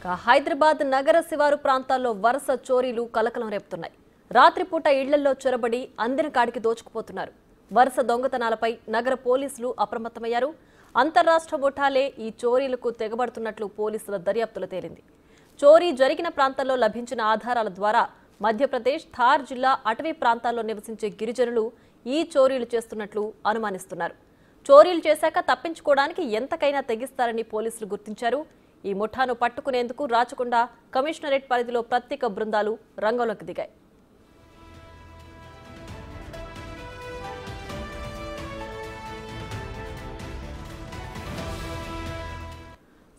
హైదరాబాద్ నగర శివారు ప్రాంతాల్లో వరుస చోరీలు కలకలం రేపుతున్నాయి. రాత్రిపూట ఇళ్లలో చొరబడి అందిన కాడికి దోచుకుపోతున్నారు. వరుస దొంగతనాలపై నగర పోలీసులు అప్రమత్తమయ్యారు. అంతర్రాష్ట్ర ముఠాలే ఈ చోరీలకు తెగబడుతున్నట్లు పోలీసుల దర్యాప్తులో తేలింది. చోరీ జరిగిన ప్రాంతాల్లో లభించిన ఆధారాల ద్వారా మధ్యప్రదేశ్ థార్ జిల్లా అటవీ ప్రాంతాల్లో నివసించే గిరిజనులు ఈ చోరీలు చేస్తున్నట్లు అనుమానిస్తున్నారు. చోరీలు చేశాక తప్పించుకోవడానికి ఎంతకైనా తెగిస్తారని పోలీసులు గుర్తించారు. ఈ ముఠాను పట్టుకునేందుకు రాచకొండ కమిషనరేట్ పరిధిలో ప్రత్యేక బృందాలు రంగంలోకి దిగాయి.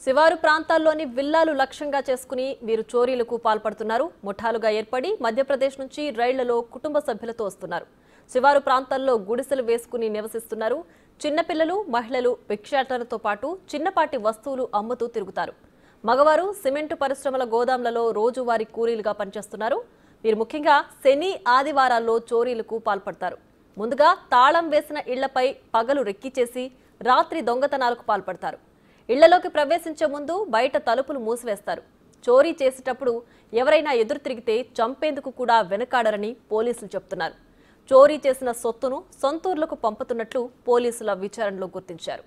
శివారు ప్రాంతాల్లోని విల్లాలు లక్ష్యంగా చేసుకుని వీరు చోరీలకు పాల్పడుతున్నారు. ముఠాలుగా ఏర్పడి మధ్యప్రదేశ్ నుంచి రైళ్లలో కుటుంబ సభ్యులతో వస్తున్నారు. శివారు ప్రాంతాల్లో గుడిసెలు వేసుకుని నివసిస్తున్నారు. చిన్నపిల్లలు, మహిళలు భిక్షాటనతో పాటు చిన్నపాటి వస్తువులు అమ్ముతూ తిరుగుతారు. మగవారు సిమెంటు పరిశ్రమల గోదాంలలో రోజువారీ కూలీలుగా పనిచేస్తున్నారు. వీరు ముఖ్యంగా శని, ఆదివారాల్లో చోరీలకు పాల్పడతారు. ముందుగా తాళం వేసిన ఇళ్లపై పగలు రెక్కిచేసి రాత్రి దొంగతనాలకు పాల్పడతారు. ఇళ్లలోకి ప్రవేశించే ముందు బయట తలుపులు మూసివేస్తారు. చోరీ చేసేటప్పుడు ఎవరైనా ఎదురు తిరిగితే చంపేందుకు కూడా వెనకాడరని పోలీసులు చెబుతున్నారు. చోరీ చేసిన సొత్తును సొంతూర్లకు పంపుతున్నట్లు పోలీసుల విచారణలో గుర్తించారు.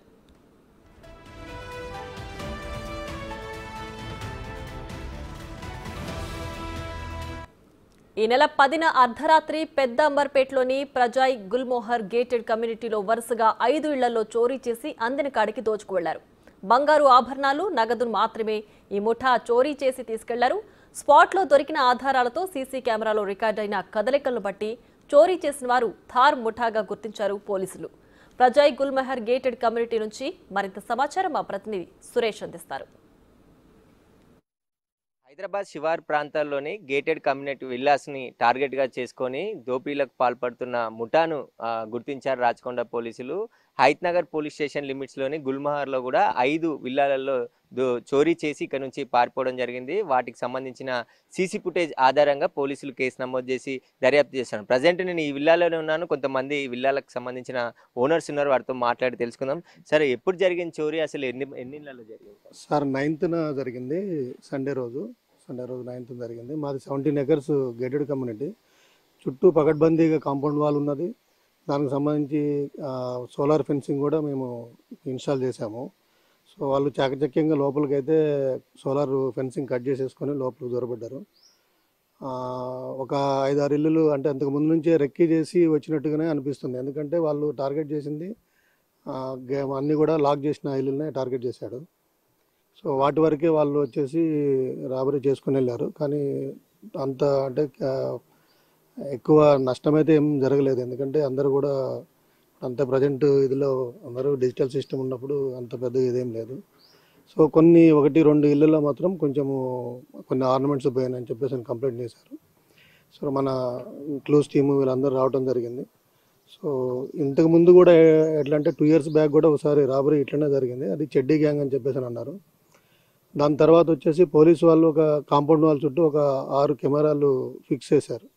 ఈ నెల 10న అర్ధరాత్రి పెద్ద అంబర్పేటలోని ప్రజాయ్ గుల్మోహర్ గేటెడ్ కమ్యూనిటీలో వరుసగా 5 ఇళ్లలో చోరీ చేసి అందిన కాడికి దోచుకు వెళ్లారు. బంగారు ఆభరణాలు, నగదును మాత్రమే ఈ ముఠా చోరీ చేసి తీసుకెళ్లారు. స్పాట్లో దొరికిన ఆధారాలతో సీసీ కెమెరాలో రికార్డైన కదలికలను బట్టి చోరీ చేసిన వారు థార్ ముఠాగా గుర్తించారు పోలీసులు. ప్రజాయ్ గుల్మోహర్ గేటెడ్ కమ్యూనిటీ నుంచి మరింత సమాచారం మా ప్రతినిధి సురేష్ అందిస్తారు. హైదరాబాద్ శివారు ప్రాంతాల్లోని గేటెడ్ కమ్యూనిటీ విల్లాస్ని టార్గెట్గా చేసుకొని దోపిడీలకు పాల్పడుతున్న ముఠాను గుర్తించారు రాచకొండ పోలీసులు. హైత్ నగర్ పోలీస్ స్టేషన్ లిమిట్స్లోని గుల్మోహర్లో కూడా 5 విల్లాలలో చోరీ చేసి ఇక్కడ నుంచి పారిపోవడం జరిగింది. వాటికి సంబంధించిన సీసీ ఫుటేజ్ ఆధారంగా పోలీసులు కేసు నమోదు చేసి దర్యాప్తు చేశారు. ప్రజెంట్ నేను ఈ విల్లాలోనే ఉన్నాను. కొంతమంది ఈ విల్లాలకు సంబంధించిన ఓనర్స్ ఉన్నారు, వారితో మాట్లాడి తెలుసుకుందాం. సరే, ఎప్పుడు జరిగిన చోరీ, అసలు ఎన్ని ఇళ్లలో జరిగింది? సార్ 9న జరిగింది. సండే రోజు 9th జరిగింది. మాది 17 acres గేటెడ్ కమ్యూనిటీ. చుట్టూ పకడ్బందీగా కాంపౌండ్ వాల్ ఉన్నది. దానికి సంబంధించి సోలార్ ఫెన్సింగ్ కూడా మేము ఇన్స్టాల్ చేశాము. సో వాళ్ళు చాకచక్యంగా లోపలికి అయితే సోలార్ ఫెన్సింగ్ కట్ చేసేసుకొని లోపలికి దొరబడ్డారు. ఒక 5-6 ఇల్లులు అంటే అంతకు ముందు నుంచే రెక్కీ చేసి వచ్చినట్టుగానే అనిపిస్తుంది. ఎందుకంటే వాళ్ళు టార్గెట్ చేసింది అన్నీ కూడా లాక్ చేసిన ఇల్లులనే టార్గెట్ చేశాడు. సో వాటి వరకే వాళ్ళు వచ్చేసి రాబరీ చేసుకుని వెళ్ళారు. కానీ అంత అంటే ఎక్కువ నష్టమైతే ఏం జరగలేదు. ఎందుకంటే అందరూ కూడా అంత ప్రజెంట్ ఇదిలో అందరూ డిజిటల్ సిస్టమ్ ఉన్నప్పుడు అంత పెద్ద ఇదేం లేదు. సో 1-2 ఇళ్ళల్లో మాత్రం కొన్ని ఆర్నమెంట్స్ పోయాయని చెప్పేసి కంప్లైంట్ చేశారు. సో మన క్లూస్ టీము వీళ్ళందరూ రావడం జరిగింది. సో ఇంతకు ముందు కూడా ఎట్లా అంటే 2 years బ్యాక్ కూడా ఒకసారి రాబరీ ఇట్లనే జరిగింది. అది చెడ్డీ గ్యాంగ్ అని చెప్పేసి అన్నారు. దాని తర్వాత వచ్చేసి పోలీసు వాళ్ళు ఒక కాంపౌండ్ వాల్ చుట్టూ ఒక 6 కెమెరాలు ఫిక్స్ చేశారు.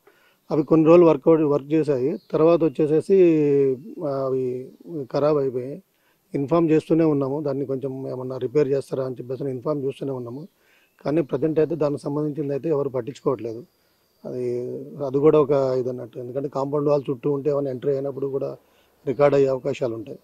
అవి కొన్ని రోజులు వర్క్ చేశాయి. తర్వాత వచ్చేసేసి అవి ఖరాబ్ అయిపోయాయి. ఇన్ఫామ్ చేస్తూనే ఉన్నాము, దాన్ని కొంచెం ఏమన్నా రిపేర్ చేస్తారా అని చెప్పేసి ఇన్ఫామ్ చేస్తూనే ఉన్నాము. కానీ ప్రజెంట్ అయితే దానికి సంబంధించింది అయితే ఎవరు పట్టించుకోవట్లేదు. అది కూడా ఒక ఇదన్నట్టు. ఎందుకంటే కాంపౌండ్ వాల్ చుట్టూ ఉంటే ఏమైనా ఎంట్రీ అయినప్పుడు కూడా రికార్డ్ అయ్యే అవకాశాలు ఉంటాయి.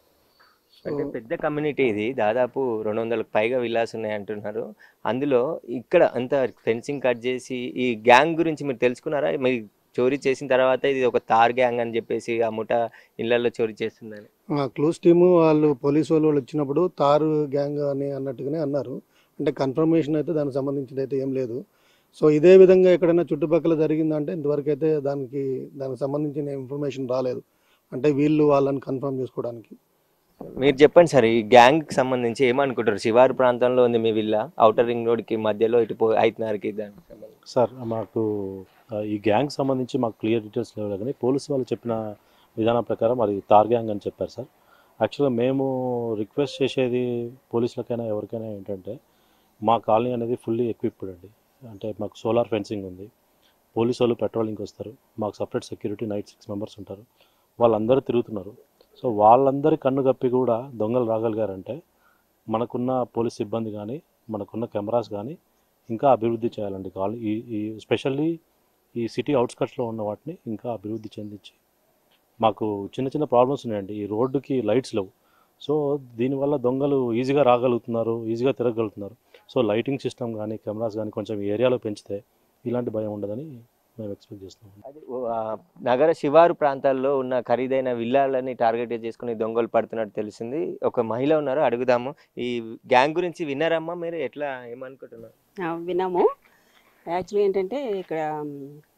అంటే పెద్ద కమ్యూనిటీ ఇది, దాదాపు 200కు పైగా విల్లాస్ ఉన్నాయి అంటున్నారు. అందులో ఇక్కడ అంత ఫెన్సింగ్ కట్ చేసి ఈ గ్యాంగ్ గురించి మీరు తెలుసుకున్నారా? మీరు చోరీ చేసిన తర్వాత ఇది ఒక తార్ గ్యాంగ్ అని చెప్పేసి ఆ ముఠా ఇళ్లలో చోరీ చేస్తుందని క్లూస్ టీము వాళ్ళు పోలీసు వాళ్ళు వచ్చినప్పుడు తారు గ్యాంగ్ అని అన్నట్టుగానే అన్నారు. అంటే కన్ఫర్మేషన్ అయితే దానికి సంబంధించిన అయితే ఏం లేదు. సో ఇదే విధంగా ఎక్కడైనా చుట్టుపక్కల జరిగిందంటే ఇంతవరకు అయితే దానికి సంబంధించిన ఇన్ఫర్మేషన్ రాలేదు. అంటే వీళ్ళు వాళ్ళని కన్ఫర్మ్ చేసుకోవడానికి. మీరు చెప్పండి సార్, ఈ గ్యాంగ్కి సంబంధించి ఏమనుకుంటారు? శివారు ప్రాంతంలో ఉంది మీ విల్లా, ఔటర్ రింగ్ రోడ్కి మధ్యలో ఇటు హైత్ నగర్కి. సార్ మాకు ఈ గ్యాంగ్ సంబంధించి మాకు క్లియర్ డీటెయిల్స్ లేవు, కానీ పోలీసు వాళ్ళు చెప్పిన విధానం ప్రకారం అది తార్ గ్యాంగ్ అని చెప్పారు సార్. యాక్చువల్గా మేము రిక్వెస్ట్ చేసేది పోలీసులకైనా ఎవరికైనా ఏంటంటే, మా కాలనీ అనేది ఫుల్లీ ఎక్విప్డ్ అండి. అంటే మాకు సోలార్ ఫెన్సింగ్ ఉంది. పోలీసు వాళ్ళు పెట్రోలింగ్కి వస్తారు. మాకు సపరేట్ సెక్యూరిటీ నైట్ 6 members ఉంటారు. వాళ్ళందరూ తిరుగుతున్నారు. సో వాళ్ళందరి కన్ను కప్పి కూడా దొంగలు రాగలిగారంటే మనకున్న పోలీస్ సిబ్బంది కానీ మనకున్న కెమెరాస్ కానీ ఇంకా అభివృద్ధి చేయాలండి. ఈ స్పెషల్లీ ఈ సిటీ అవుట్స్కట్స్లో ఉన్న వాటిని ఇంకా అభివృద్ధి చెందించి, మాకు చిన్న చిన్న ప్రాబ్లమ్స్ ఉన్నాయండి. ఈ రోడ్డుకి లైట్స్ లేవు. సో దీనివల్ల దొంగలు ఈజీగా రాగలుగుతున్నారు, ఈజీగా తిరగలుగుతున్నారు. సో లైటింగ్ సిస్టమ్ కానీ కెమెరాస్ కానీ కొంచెం ఈ ఏరియాలో పెంచితే ఇలాంటి భయం ఉండదని మేము ఎక్స్పెక్ట్ చేస్తున్నాం. అది నగర శివారు ప్రాంతాల్లో ఉన్న ఖరీదైన విల్లాలని టార్గెట్ చేసుకుని దొంగలు పడుతున్నట్టు తెలిసింది. ఒక మహిళ ఉన్నారు, అడుగుదాము. ఈ గ్యాంగ్ గురించి విన్నారమ్మా మీరు? ఎట్లా ఏమనుకుంటున్నారు? విన్నాము. యాక్చువల్లీ ఏంటంటే ఇక్కడ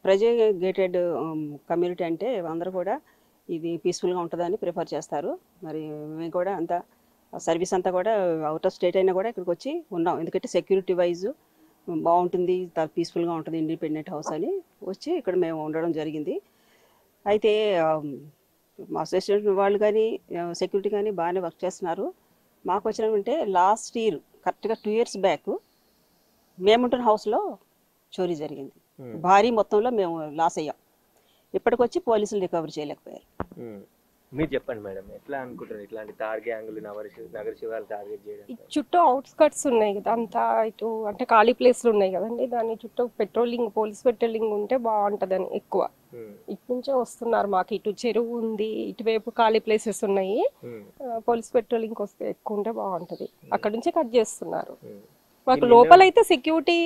ప్రజెంట్ గేటెడ్ కమ్యూనిటీ అంటే అందరూ కూడా ఇది పీస్ఫుల్గా ఉంటుందని ప్రిఫర్ చేస్తారు. మరి మేము కూడా అంతా సర్వీస్ అంతా కూడా అవుట్ ఆఫ్ స్టేట్ అయినా కూడా ఇక్కడికి వచ్చి ఉన్నాం. ఎందుకంటే సెక్యూరిటీ వైజ్ బాగుంటుంది, పీస్ఫుల్గా ఉంటుంది ఇండిపెండెంట్ హౌస్ అని వచ్చి ఇక్కడ మేము ఉండడం జరిగింది. అయితే మా అసోసియేషన్ వాళ్ళు కానీ సెక్యూరిటీ కానీ బాగానే వర్క్ చేస్తున్నారు. మాకు వచ్చినామంటే లాస్ట్ ఇయర్ కరెక్ట్గా 2 years బ్యాక్ మేముంటున్న హౌస్లో చోరీ జరిగింది. భారీ మొత్తంలో మేము లాస్ అయ్యాం. ఇప్పటికొచ్చి పోలీసులు రికవరీ చేయలేకపోయారు. మీరు చెప్పండి మేడం, ఎట్లా అనుకుంటారు ఇట్లాంటి టార్గెట్ నగర శివారు టార్గెట్ చేయడం? చుట్టూ అవుట్స్కట్స్ ఉన్నాయి కదా, అంతా ఇటు అంటే ఖాళీ ప్లేస్లు ఉన్నాయి కదండి, దాని చుట్టూ పోలీస్ పెట్రోలింగ్ ఉంటే బాగుంటుందని ఎక్కువ ఇటు నుంచే వస్తున్నారు. మాకు ఇటు చెరువు ఉంది, ఇటువైపు ఖాళీ ప్లేసెస్ ఉన్నాయి. పోలీస్ పెట్రోలింగ్ వస్తే ఎక్కువ ఉంటే బాగుంటది. అక్కడ నుంచి కట్ చేస్తున్నారు. మాకు లోపలైతే సెక్యూరిటీ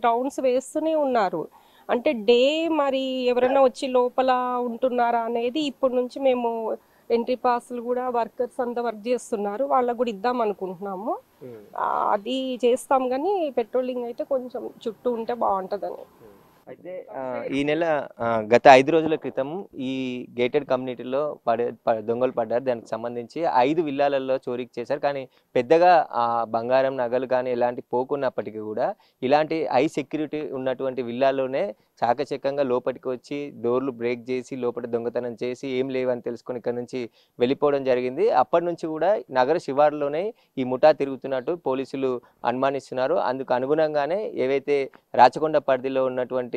రౌండ్స్ వేస్తూనే ఉన్నారు. అంటే డే మరి ఎవరైనా వచ్చి లోపల ఉంటున్నారా అనేది ఇప్పటి నుంచి మేము ఎంట్రీ పాస్లు కూడా వర్కర్స్ అంతా వర్క్ చేస్తున్నారు, వాళ్ళకు కూడా ఇద్దాం అనుకుంటున్నాము. అది చేస్తాం కానీ పెట్రోలింగ్ అయితే కొంచెం చుట్టూ ఉంటే బాగుంటుందని. అయితే ఈ నెల గత 5 రోజుల క్రితం ఈ గేటెడ్ కమ్యూనిటీలో దొంగలు పడ్డారు. దానికి సంబంధించి 5 విల్లాలలో చోరీకి చేశారు. కానీ పెద్దగా బంగారం నగలు కానీ ఎలాంటి పోకున్నప్పటికీ కూడా ఇలాంటి హై సెక్యూరిటీ ఉన్నటువంటి విల్లాలోనే చాకచక్యంగా లోపలికి వచ్చి డోర్లు బ్రేక్ చేసి లోపల దొంగతనం చేసి ఏం లేవని తెలుసుకొని ఇక్కడ నుంచి వెళ్ళిపోవడం జరిగింది. అప్పటి నుంచి కూడా నగర శివారులోనే ఈ ముఠా తిరుగుతున్నట్టు పోలీసులు అనుమానిస్తున్నారు. అందుకు అనుగుణంగానే ఏవైతే రాచకొండ పరిధిలో ఉన్నటువంటి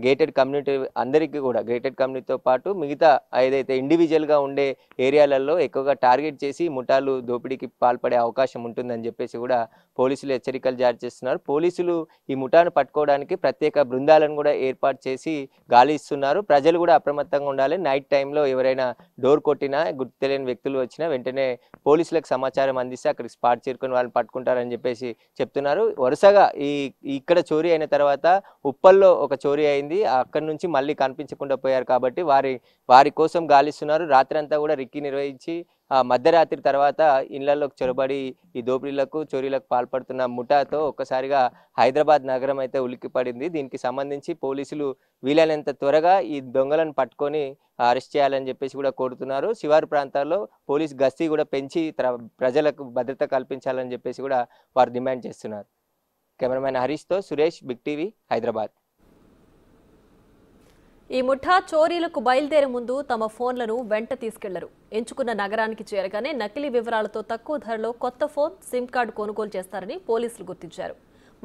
గేటెడ్ కమ్యూనిటీ అందరికీ కూడా గేటెడ్ కమ్యూనిటీతో పాటు మిగతా ఏదైతే ఇండివిజువల్గా ఉండే ఏరియాలలో ఎక్కువగా టార్గెట్ చేసి ముఠాలు దోపిడీకి పాల్పడే అవకాశం ఉంటుందని చెప్పేసి కూడా పోలీసులు హెచ్చరికలు జారీ చేస్తున్నారు. పోలీసులు ఈ ముఠాను పట్టుకోవడానికి ప్రత్యేక బృందాలను కూడా ఏర్పాటు చేసి గాలి ఇస్తున్నారు. ప్రజలు కూడా అప్రమత్తంగా ఉండాలి. నైట్ టైంలో ఎవరైనా డోర్ కొట్టినా గుర్తు తెలియని వ్యక్తులు వచ్చినా వెంటనే పోలీసులకు సమాచారం అందిస్తే అక్కడికి స్పాట్ చేరుకొని వాళ్ళని పట్టుకుంటారని చెప్పేసి చెప్తున్నారు. వరుసగా ఇక్కడ చోరీ అయిన తర్వాత ఉప్పల్లో ఒక చోరీ అయింది. అక్కడి నుంచి మళ్ళీ కనిపించకుండా పోయారు కాబట్టి వారి కోసం గాలిస్తున్నారు. రాత్రి అంతా కూడా రిక్కి నిర్వహించి మధ్యరాత్రి తర్వాత ఇళ్లలోకి చొరబడి ఈ దోపిడీలకు చోరీలకు పాల్పడుతున్న ముఠాతో ఒక్కసారిగా హైదరాబాద్ నగరం అయితే ఉలిక్కిపడింది. దీనికి సంబంధించి పోలీసులు వీలైనంత త్వరగా ఈ దొంగలను పట్టుకొని అరెస్ట్ చేయాలని చెప్పేసి కూడా కోరుతున్నారు. శివారు ప్రాంతాల్లో పోలీస్ గస్తీ కూడా పెంచి ప్రజలకు భద్రత కల్పించాలని చెప్పేసి కూడా వారు డిమాండ్ చేస్తున్నారు. కెమెరామెన్ హరీష్తో సురేష్, బిగ్ టీవీ, హైదరాబాద్. ఈ ముఠా చోరీలకు బయలుదేరే ముందు తమ ఫోన్లను వెంట తీసుకెళ్లరు. ఎంచుకున్న నగరానికి చేరగానే నకిలీ వివరాలతో తక్కువ ధరలో కొత్త ఫోన్, సిమ్ కార్డు కొనుగోలు చేస్తారని పోలీసులు గుర్తించారు.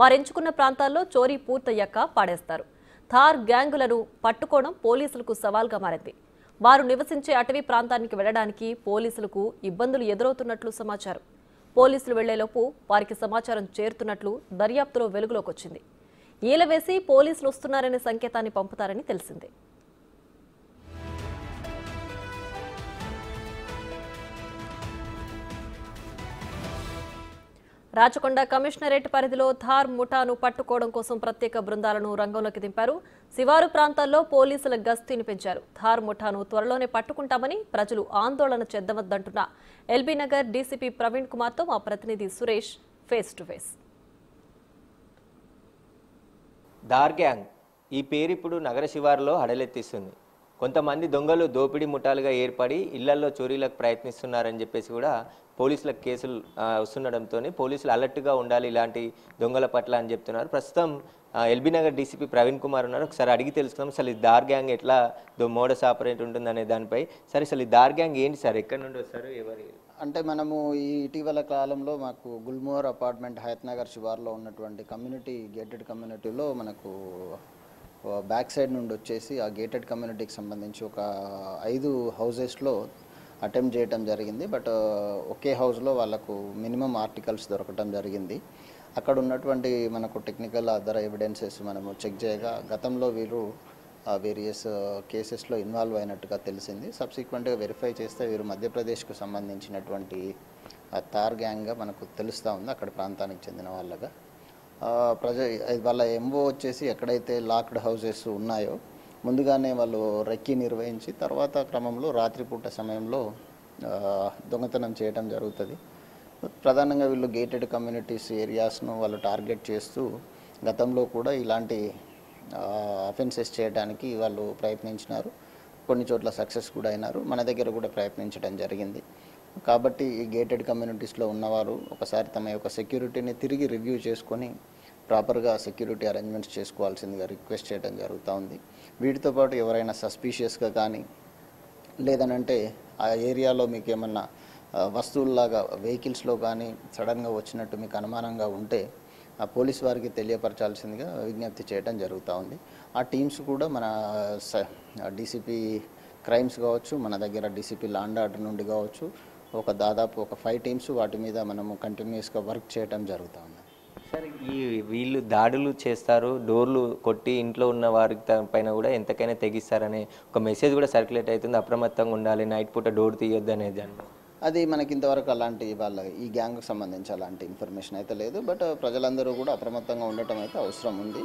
వారెంచుకున్న ప్రాంతాల్లో చోరీ పూర్తయ్యాక పాడేస్తారు. థార్ గ్యాంగులను పట్టుకోవడం పోలీసులకు సవాల్గా మారింది. వారు నివసించే అటవీ ప్రాంతానికి వెళ్లడానికి పోలీసులకు ఇబ్బందులు ఎదురవుతున్నట్లు సమాచారం. పోలీసులు వెళ్లేలోపు వారికి సమాచారం చేరుతున్నట్లు దర్యాప్తులో వెలుగులోకి వచ్చింది. ఈల వేసి పోలీసులు వస్తున్నారనే సంకేతాన్ని పంపుతారని తెలిసింది. రాచకొండ కమిషనరేట్ పరిధిలో థార్ ముఠాను పట్టుకోవడం కోసం ప్రత్యేక బృందాలను రంగంలోకి దింపారు. శివారు ప్రాంతాల్లో పోలీసుల గస్తీని పెంచారు. థార్ ముఠాను త్వరలోనే పట్టుకుంటామని ప్రజలు ఆందోళన చెందవద్దంటున్న ఎల్బీ నగర్ డీసీపీ ప్రవీణ్ కుమార్తో మా ప్రతినిధి Suresh face to face. Thar gang ఈ పేరు ఇప్పుడు నగర శివారులో హడలెత్తిస్తుంది. కొంతమంది దొంగలు దోపిడీ ముఠాలుగా ఏర్పడి ఇళ్లలో చోరీలకు ప్రయత్నిస్తున్నారని చెప్పేసి కూడా పోలీసులకు కేసులు వస్తుండడంతో పోలీసులు అలర్ట్గా ఉండాలి ఇలాంటి దొంగల పట్ల అని చెప్తున్నారు. ప్రస్తుతం ఎల్బీ నగర్ డీసీపీ ప్రవీణ్ కుమార్ ఉన్నారు. ఒకసారి అడిగి తెలుసుకుందాం అసలు ఈ థార్ గ్యాంగ్ ఎట్లా మోడస్ ఆపరేట్ ఉంటుందనే దానిపై. సరే, అసలు ఈ థార్ గ్యాంగ్ ఏంటి సార్, ఎక్కడి నుండి వస్తారు, ఎవరి? అంటే మనము ఈ ఇటీవల కాలంలో మాకు గుల్మోహర్ అపార్ట్మెంట్ హయత్నగర్ శివార్లో ఉన్నటువంటి కమ్యూనిటీ గేటెడ్ కమ్యూనిటీలో మనకు బ్యాక్ సైడ్ నుండి వచ్చేసి ఆ గేటెడ్ కమ్యూనిటీకి సంబంధించి ఒక 5 హౌజెస్లో అటెంప్ట్ చేయడం జరిగింది. బట్ ఒకే హౌస్లో వాళ్ళకు మినిమం ఆర్టికల్స్ దొరకటం జరిగింది. అక్కడ ఉన్నటువంటి మనకు టెక్నికల్ అదర్ ఎవిడెన్సెస్ మనము చెక్ చేయగా గతంలో వీరు వేరియస్ కేసెస్లో ఇన్వాల్వ్ అయినట్టుగా తెలిసింది. సబ్సిక్వెంట్గా వెరిఫై చేస్తే వీరు మధ్యప్రదేశ్కు సంబంధించినటువంటి తార్ గ్యాంగ్గా మనకు తెలుస్తూ ఉంది, అక్కడ ప్రాంతానికి చెందిన వాళ్ళగా. వాళ్ళ ఎంఓ వచ్చేసి ఎక్కడైతే లాక్డ్ హౌసెస్ ఉన్నాయో ముందుగానే వాళ్ళు రెక్కి నిర్వహించి తర్వాత క్రమంలో రాత్రిపూట సమయంలో దొంగతనం చేయడం జరుగుతుంది. ప్రధానంగా వీళ్ళు గేటెడ్ కమ్యూనిటీస్ ఏరియాస్ను వాళ్ళు టార్గెట్ చేస్తూ గతంలో కూడా ఇలాంటి అఫెన్సెస్ చేయడానికి వాళ్ళు ప్రయత్నించినారు. కొన్ని చోట్ల సక్సెస్ కూడా అయినారు, మన దగ్గర కూడా ప్రయత్నించడం జరిగింది. కాబట్టి ఈ గేటెడ్ కమ్యూనిటీస్లో ఉన్నవారు ఒకసారి తమ యొక్క సెక్యూరిటీని తిరిగి రివ్యూ చేసుకొని ప్రాపర్గా సెక్యూరిటీ అరేంజ్మెంట్స్ చేసుకోవాల్సిందిగా రిక్వెస్ట్ చేయడం జరుగుతూ ఉంది. వీటితో పాటు ఎవరైనా సస్పీషియస్గా కానీ లేదనంటే ఆ ఏరియాలో మీకు ఏమన్నా వస్తువుల్లాగా వెహికల్స్లో కానీ సడన్గా వచ్చినట్టు మీకు అనుమానంగా ఉంటే ఆ పోలీస్ వారికి తెలియపరచాల్సిందిగా విజ్ఞప్తి చేయడం జరుగుతూ ఉంది. ఆ టీమ్స్ కూడా మన డీసీపీ క్రైమ్స్ కావచ్చు, మన దగ్గర డీసీపీ లా అండ్ ఆర్డర్ నుండి కావచ్చు, దాదాపు ఒక 5 టీమ్స్ వాటి మీద మనము కంటిన్యూస్గా వర్క్ చేయడం జరుగుతూ ఉంది. సార్, వీళ్ళు దాడులు చేస్తారు, డోర్లు కొట్టి ఇంట్లో ఉన్న వారి పైన కూడా ఎంతకైనా తెగిస్తారనే ఒక మెసేజ్ కూడా సర్క్యులేట్ అవుతుంది, అప్రమత్తంగా ఉండాలి, నైట్ పూట డోర్ తీయొద్దు అనేది. అది మనకి ఇంతవరకు అలాంటి ఈ గ్యాంగ్కి సంబంధించి అలాంటి ఇన్ఫర్మేషన్ అయితే లేదు. బట్ ప్రజలందరూ కూడా అప్రమత్తంగా ఉండటం అయితే అవసరం ఉంది.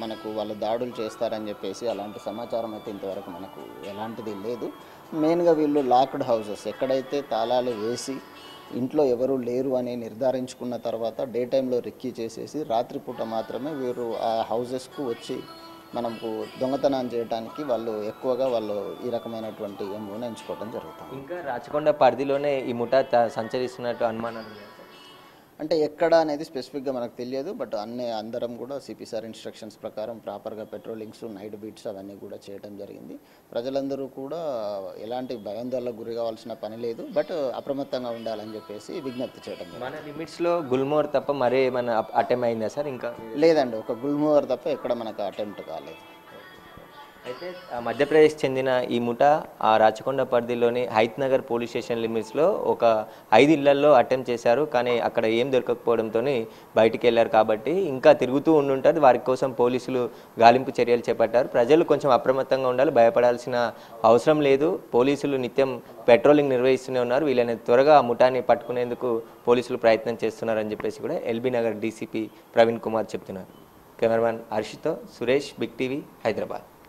మనకు వాళ్ళు దాడులు చేస్తారని చెప్పేసి అలాంటి సమాచారం అయితే ఇంతవరకు మనకు ఎలాంటిది లేదు. మెయిన్గా వీళ్ళు లాక్డ్ హౌసెస్ ఎక్కడైతే తాళాలు వేసి ఇంట్లో ఎవరు లేరు అని నిర్ధారించుకున్న తర్వాత డే టైంలో రెక్కీ చేసేసి రాత్రిపూట మాత్రమే వీరు ఆ హౌసెస్కు వచ్చి మనకు దొంగతనం చేయడానికి వాళ్ళు ఎక్కువగా ఈ రకమైనటువంటి ఎంఓని ఎంచుకోవడం జరుగుతుంది. ఇంకా రాచకొండ పరిధిలోనే ఈ ముఠా సంచరిస్తున్నట్టు అనుమానాలు అంటే ఎక్కడ అనేది స్పెసిఫిక్గా మనకు తెలియదు. బట్ అందరం కూడా సిపి సార్ ఇన్స్ట్రక్షన్స్ ప్రకారం ప్రాపర్గా పెట్రోలింగ్స్, నైట్ బీట్స్ అవన్నీ కూడా చేయడం జరిగింది. ప్రజలందరూ కూడా ఎలాంటి భయాందోళనకు గురి కావాల్సిన పని లేదు, బట్ అప్రమత్తంగా ఉండాలని చెప్పేసి విజ్ఞప్తి చేయడం. మన లిమిట్స్లో గుల్మోర్ తప్ప మరే ఏమైనా అటెంప్ట్ అయిందా సార్? ఇంకా లేదండి, ఒక గుల్మోర్ తప్ప ఎక్కడ మనకు అటెంప్ట్ కాలేదు. అయితే మధ్యప్రదేశ్ చెందిన ఈ ముఠా రాచకొండ పరిధిలోని హైత్ నగర్ పోలీస్ స్టేషన్ లిమిట్స్లో ఒక 5 ఇళ్లలో అటెంప్ట్ చేశారు, కానీ అక్కడ ఏం దొరకకపోవడంతో బయటికి వెళ్ళారు. కాబట్టి ఇంకా తిరుగుతూ ఉండుంటారు. వారి కోసం పోలీసులు గాలింపు చర్యలు చేపట్టారు. ప్రజలు కొంచెం అప్రమత్తంగా ఉండాలి, భయపడాల్సిన అవసరం లేదు. పోలీసులు నిత్యం పెట్రోలింగ్ నిర్వహిస్తూనే ఉన్నారు. వీళ్ళని త్వరగా ఆ ముఠాని పట్టుకునేందుకు పోలీసులు ప్రయత్నం చేస్తున్నారని చెప్పేసి కూడా ఎల్బీ నగర్ డీసీపీ ప్రవీణ్ కుమార్ చెప్తున్నారు. కెమెరామ్యాన్ హర్షితో సురేష్, బిగ్ టీవీ, హైదరాబాద్.